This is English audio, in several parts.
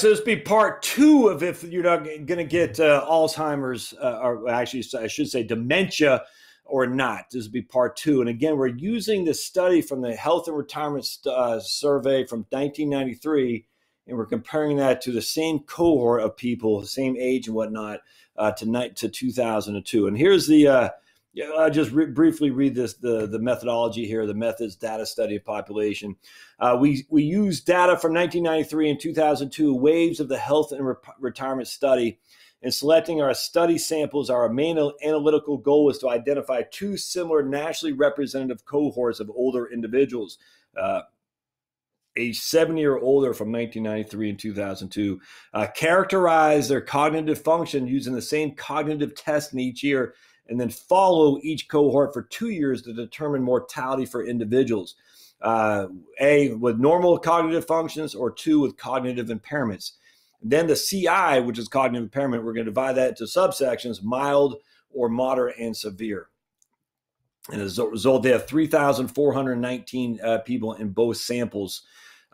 So this be part two of if you're not going to get Alzheimer's, or actually I should say dementia or not. This would be part two. And again, we're using this study from the Health and Retirement Survey from 1993, and we're comparing that to the same cohort of people, the same age and whatnot, to 2002. And here's the, I'll just briefly read this, the methodology here, the methods, data study of population. We use data from 1993 and 2002, waves of the health and retirement study. In selecting our study samples, our main analytical goal was to identify two similar nationally representative cohorts of older individuals, age 70 or older from 1993 and 2002, characterize their cognitive function using the same cognitive test in each year, and then follow each cohort for 2 years to determine mortality for individuals, A, with normal cognitive functions, or 2, with cognitive impairments. Then the CI, which is cognitive impairment, we're going to divide that into subsections, mild or moderate and severe. And as a result, they have 3,419 people in both samples.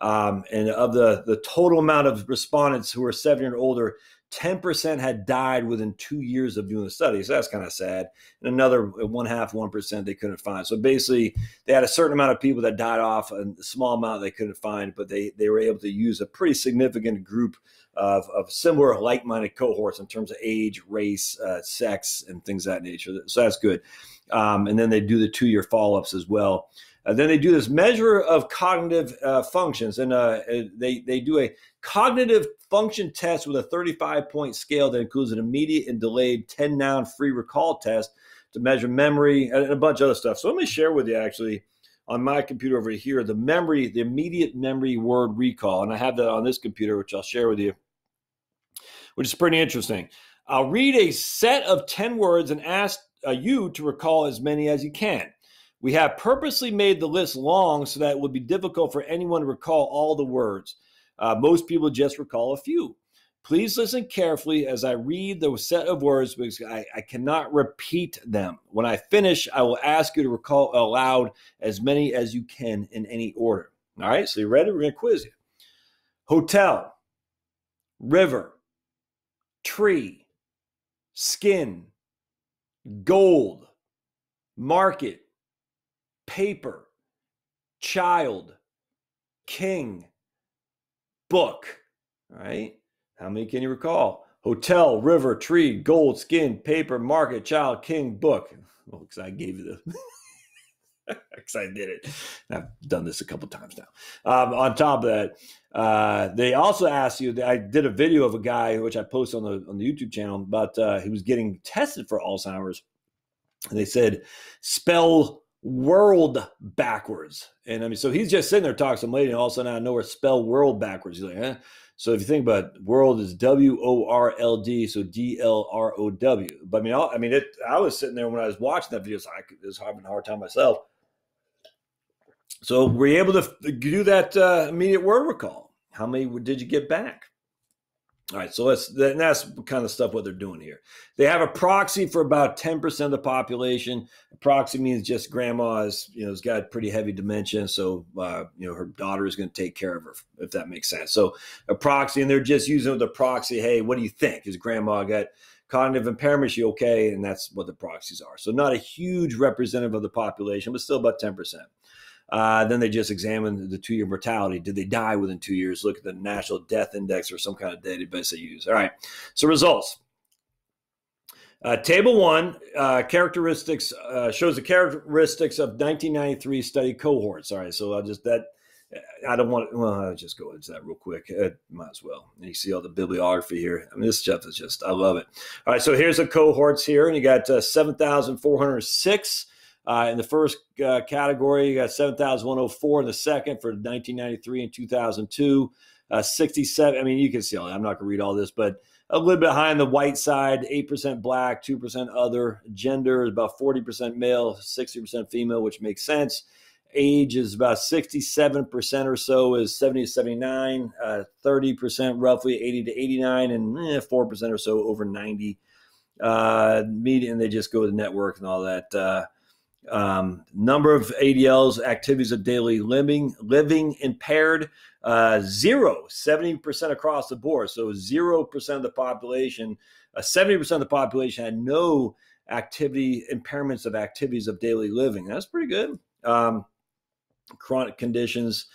And of the total amount of respondents who are 70 or older, 10% had died within 2 years of doing the study. So that's kind of sad. And another 1% they couldn't find. So basically, they had a certain amount of people that died off, and a small amount they couldn't find, but they were able to use a pretty significant group of similar like-minded cohorts in terms of age, race, sex, and things of that nature. So that's good. And then they do the 2-year follow-ups as well. Then they do this measure of cognitive functions, and they do a cognitive function test with a 35-point scale that includes an immediate and delayed 10-noun free recall test to measure memory and a bunch of other stuff. So let me share with you, actually, on my computer over here, the immediate memory word recall, and I have that on this computer, which I'll share with you, which is pretty interesting. I'll read a set of 10 words and ask you to recall as many as you can. We have purposely made the list long so that it would be difficult for anyone to recall all the words. Most people just recall a few. Please listen carefully as I read the set of words because I cannot repeat them. When I finish, I will ask you to recall aloud as many as you can in any order. All right, so you ready? We're going to quiz you. Hotel, river, tree, skin, gold, market, paper, child, king, book. All right. How many can you recall? Hotel, river, tree, gold, skin, paper, market, child, king, book. Well, because I gave you the, because I did it. I've done this a couple times now. On top of that, they also asked you, I did a video of a guy, which I posted on the YouTube channel, about he was getting tested for Alzheimer's. And they said, spell world backwards. And I mean, so he's just sitting there talking to some lady, and all of a sudden out of nowhere, spell world backwards. He's like, eh? So if you think about it, world is WORLD, so DLROW. But I was sitting there when I was watching that video, so I was having a hard time myself. So were you able to do that immediate word recall? How many did you get back? All right, so that's kind of stuff what they're doing here. They have a proxy for about 10% of the population. A proxy means just grandma has got pretty heavy dementia, so her daughter is going to take care of her, if that makes sense. So a proxy, and they're just using the proxy. Hey, what do you think? Is grandma got cognitive impairment? Is she okay? And that's what the proxies are. So not a huge representative of the population, but still about 10%. Then they just examine the 2-year mortality. Did they die within 2 years? Look at the National Death Index or some kind of database they use. All right. So results. Table 1, characteristics, shows the characteristics of 1993 study cohorts. All right. So I'll just go into that real quick. Might as well. And you see all the bibliography here. I mean, this stuff is I love it. All right. So here's the cohorts here. And you got 7,406. In the first category, you got 7,104 in the second for 1993 and 2002. 67, I mean, you can see all that. I'm not going to read all this, but a little bit high on the white side, 8% black, 2% other. Gender is about 40% male, 60% female, which makes sense. Age is about 67% or so is 70 to 79, 30% roughly 80 to 89, and 4% or so over 90. Median, they just go with the network and all that. Number of ADLs, activities of daily living impaired, Zero, 70% across the board. So 0% of the population, 70% of the population had no impairments of activities of daily living. That's pretty good. Chronic conditions.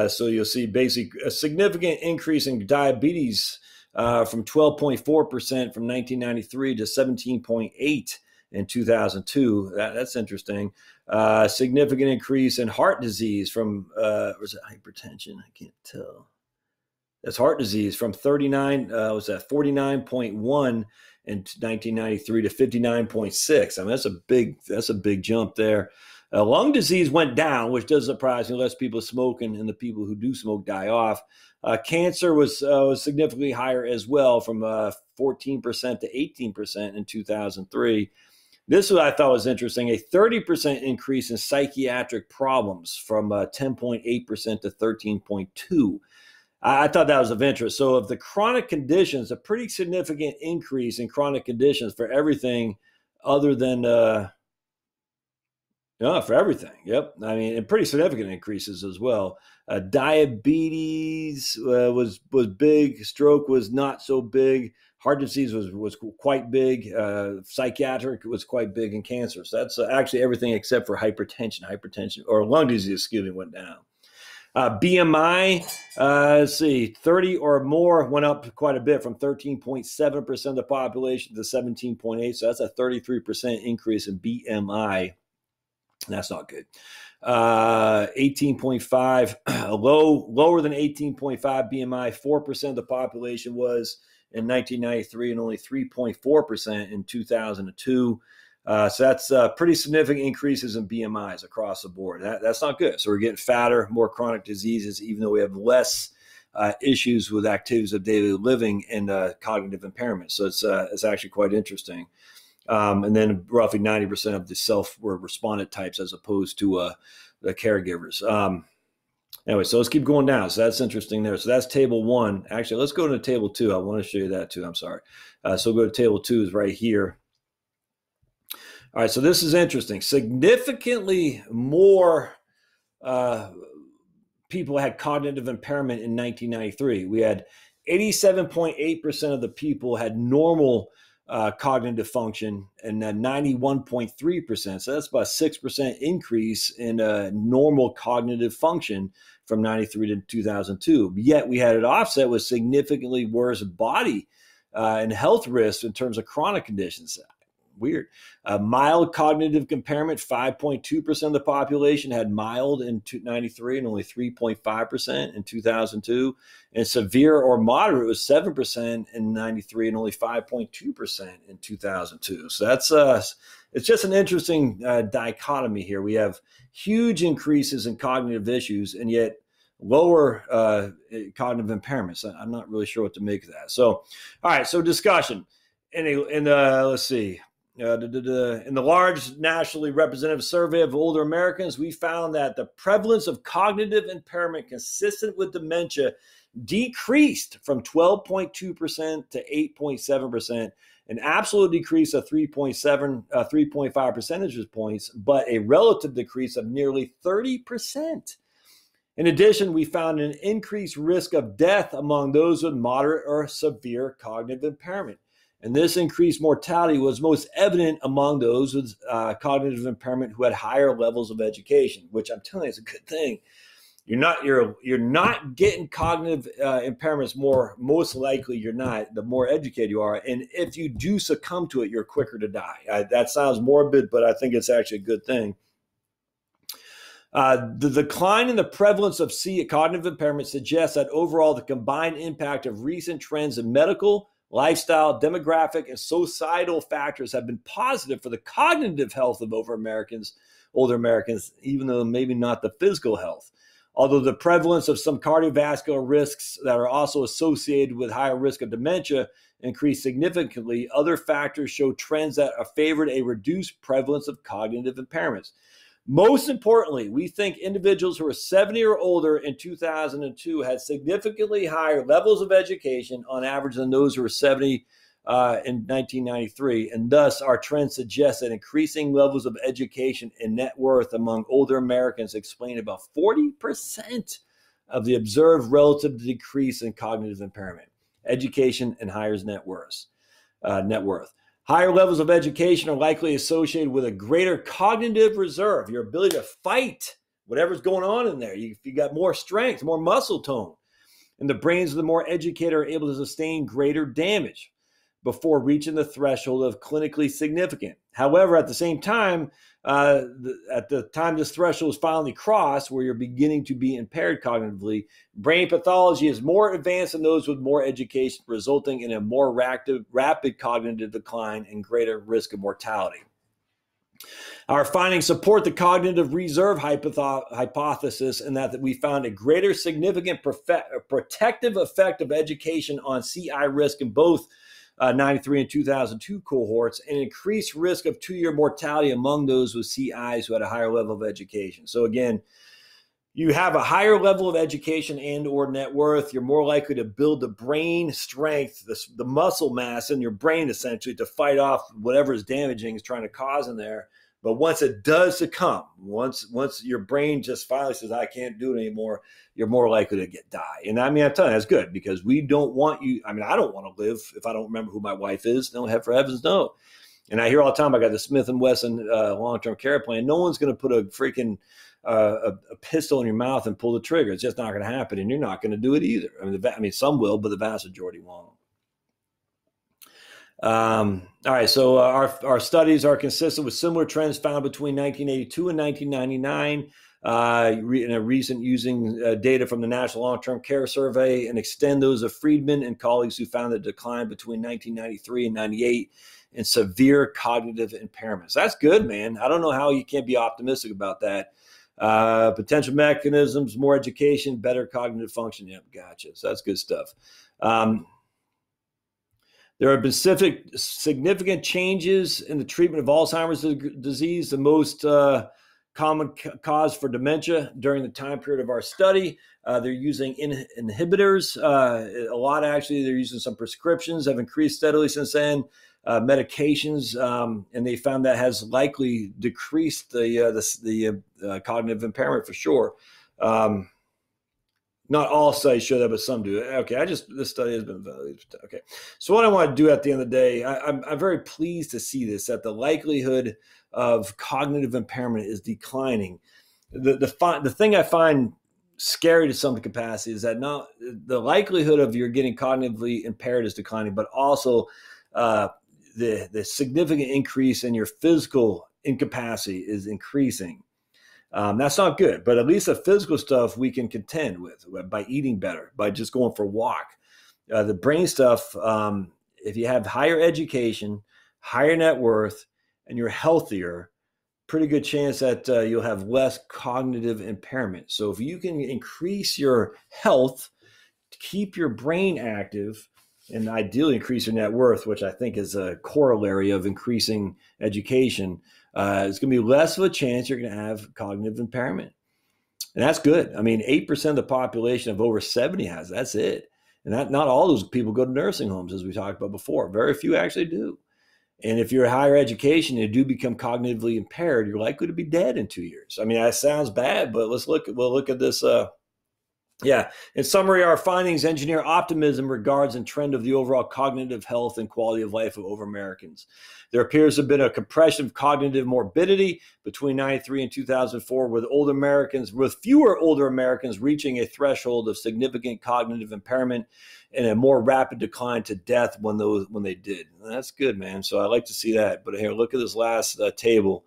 So you'll see basically a significant increase in diabetes from 12.4% from 1993 to 17.8% in 2002. That's interesting. Significant increase in heart disease from, was it hypertension? I can't tell. That's heart disease from 49.1 in 1993 to 59.6. I mean, that's a big jump there. Lung disease went down, which does surprise me. Less people smoking, and the people who do smoke die off. Cancer was significantly higher as well, from 14% to 18% in 2003. This is what I thought was interesting: a 30% increase in psychiatric problems from 10.8% to 13.2%. I thought that was of interest. So, of the chronic conditions, a pretty significant increase in chronic conditions for everything other than. For everything. Yep. I mean, and pretty significant increases as well. Diabetes was big. Stroke was not so big. Heart disease was quite big. Psychiatric was quite big, and cancer. So that's actually everything except for hypertension. Hypertension or lung disease, went down. BMI, let's see, 30 or more went up quite a bit, from 13.7% of the population to 17.8%. So that's a 33% increase in BMI. That's not good. 18.5, lower than 18.5 BMI. 4% of the population was in 1993, and only 3.4% in 2002. So that's pretty significant increases in BMIs across the board. That's not good. So we're getting fatter, more chronic diseases, even though we have less issues with activities of daily living and cognitive impairment. So it's actually quite interesting. And then roughly 90% of the self were respondent types as opposed to the caregivers. Anyway, so let's keep going down. So that's interesting there. So that's table 1. Actually, let's go to table 2. I want to show you that too. I'm sorry. So we'll go to table 2 is right here. All right, so this is interesting. Significantly more people had cognitive impairment in 1993. We had 87.8% of the people had normal cognitive function, and 91.3%. So that's about a 6% increase in normal cognitive function from 93 to 2002. Yet we had it offset with significantly worse body and health risks in terms of chronic conditions. Weird. Mild cognitive impairment, 5.2% of the population had mild in 93 and only 3.5% in 2002. And severe or moderate was 7% in 93 and only 5.2% in 2002. So that's it's just an interesting dichotomy here. We have huge increases in cognitive issues and yet lower cognitive impairments. I'm not really sure what to make of that. So, all right. So discussion let's see. In the large nationally representative survey of older Americans, we found that the prevalence of cognitive impairment consistent with dementia decreased from 12.2% to 8.7%, an absolute decrease of 3.5 percentage points, but a relative decrease of nearly 30%. In addition, we found an increased risk of death among those with moderate or severe cognitive impairment. And this increased mortality was most evident among those with cognitive impairment who had higher levels of education, which I'm telling you is a good thing. You're not getting cognitive impairments most likely you're not, the more educated you are. And if you do succumb to it, you're quicker to die. That sounds morbid, but I think it's actually a good thing. The decline in the prevalence of cognitive impairment suggests that overall the combined impact of recent trends in medical, lifestyle, demographic, and societal factors have been positive for the cognitive health of older Americans, even though maybe not the physical health. Although the prevalence of some cardiovascular risks that are also associated with higher risk of dementia increased significantly, other factors show trends that favored a reduced prevalence of cognitive impairments. Most importantly, we think individuals who are 70 or older in 2002 had significantly higher levels of education on average than those who were 70 in 1993. And thus, our trend suggests that increasing levels of education and net worth among older Americans explain about 40% of the observed relative decrease in cognitive impairment, education, and higher net worth. Higher levels of education are likely associated with a greater cognitive reserve, your ability to fight whatever's going on in there. You got more strength, more muscle tone. And the brains of the more educated are able to sustain greater damage before reaching the threshold of clinically significant. However, at the same time, at the time this threshold is finally crossed, where you're beginning to be impaired cognitively, brain pathology is more advanced in those with more education, resulting in a more rapid cognitive decline and greater risk of mortality. Our findings support the cognitive reserve hypothesis in that we found a greater significant protective effect of education on CI risk in both 93 and 2002 cohorts, and increased risk of 2-year mortality among those with CIs who had a higher level of education. So again, you have a higher level of education and or net worth, you're more likely to build the brain strength, the muscle mass in your brain essentially to fight off whatever is damaging is trying to cause in there. But once it does succumb, once your brain just finally says, I can't do it anymore, you're more likely to die. And I mean, I'm telling you, that's good, because we don't want you. I mean, I don't want to live if I don't remember who my wife is. No, for heavens, no. And I hear all the time, I got the Smith & Wesson long-term care plan. No one's going to put a freaking a pistol in your mouth and pull the trigger. It's just not going to happen. And you're not going to do it either. I mean, some will, but the vast majority won't. All right, so our studies are consistent with similar trends found between 1982 and 1999 in a recent using data from the National Long-Term Care Survey, and extend those of Friedman and colleagues who found the decline between 1993 and 98 in severe cognitive impairments. That's good, man. I don't know how you can't be optimistic about that. Potential mechanisms, more education, better cognitive function. Yep, gotcha. So that's good stuff. There have been significant changes in the treatment of Alzheimer's disease, the most common cause for dementia during the time period of our study. They're using inhibitors. A lot, actually. They're using some prescriptions, have increased steadily since then. Medications, and they found that has likely decreased the cognitive impairment for sure. Not all studies show that, but some do. Okay, this study has been validated. Okay, so what I want to do at the end of the day, I'm very pleased to see this, that the likelihood of cognitive impairment is declining. The thing I find scary to some capacity is that not the likelihood of you're getting cognitively impaired is declining, but also the significant increase in your physical incapacity is increasing. That's not good, but at least the physical stuff we can contend with by eating better, by just going for a walk. The brain stuff, if you have higher education, higher net worth, and you're healthier, pretty good chance that you'll have less cognitive impairment. So if you can increase your health, keep your brain active, and ideally increase your net worth, which I think is a corollary of increasing education, it's going to be less of a chance you're going to have cognitive impairment. And that's good. I mean, 8% of the population of over 70 has. That's it. And not all those people go to nursing homes, as we talked about before. Very few actually do. And if you're higher education and you do become cognitively impaired, you're likely to be dead in 2 years. I mean, that sounds bad, but we'll look at this. In summary, our findings engineer optimism regards and trend of the overall cognitive health and quality of life of older Americans. There appears to have been a compression of cognitive morbidity between 93 and 2004, with fewer older Americans reaching a threshold of significant cognitive impairment and a more rapid decline to death when they did. And that's good, man. So I like to see that. But here, look at this last table.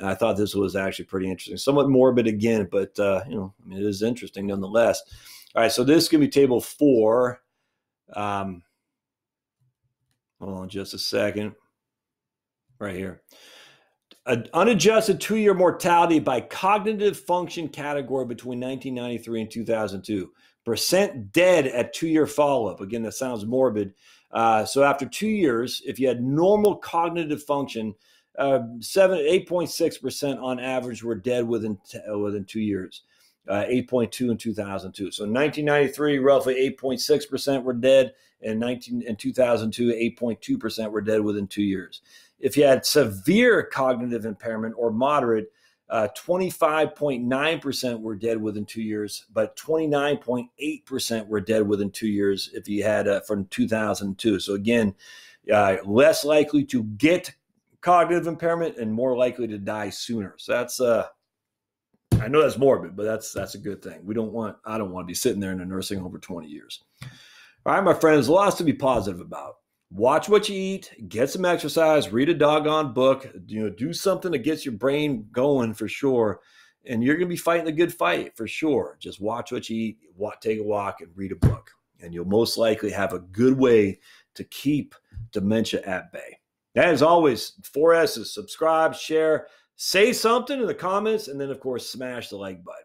I thought this was actually pretty interesting. Somewhat morbid again, but it is interesting nonetheless. All right, so this is going to be table 4. Hold on just a second. Right here. An unadjusted 2-year mortality by cognitive function category between 1993 and 2002. Percent dead at 2-year follow-up. Again, that sounds morbid. So after 2 years, if you had normal cognitive function, 8.6% on average were dead within 2 years. 8.2 in 2002. So in 1993, roughly 8.6% were dead, and in 2002, 8.2% were dead within 2 years. If you had severe cognitive impairment or moderate, 25.9% were dead within 2 years, but 29.8% were dead within 2 years if you had from 2002. So again, less likely to get cognitive impairment and more likely to die sooner. So that's I know that's morbid, but that's a good thing. I don't want to be sitting there in a nursing home for 20 years. All right, my friends, lots to be positive about. Watch what you eat, get some exercise, read a doggone book, do something that gets your brain going for sure. And you're going to be fighting a good fight for sure. Just watch what you eat, take a walk, and read a book. And you'll most likely have a good way to keep dementia at bay. As always, 4S's: subscribe, share, say something in the comments, and then, of course, smash the like button.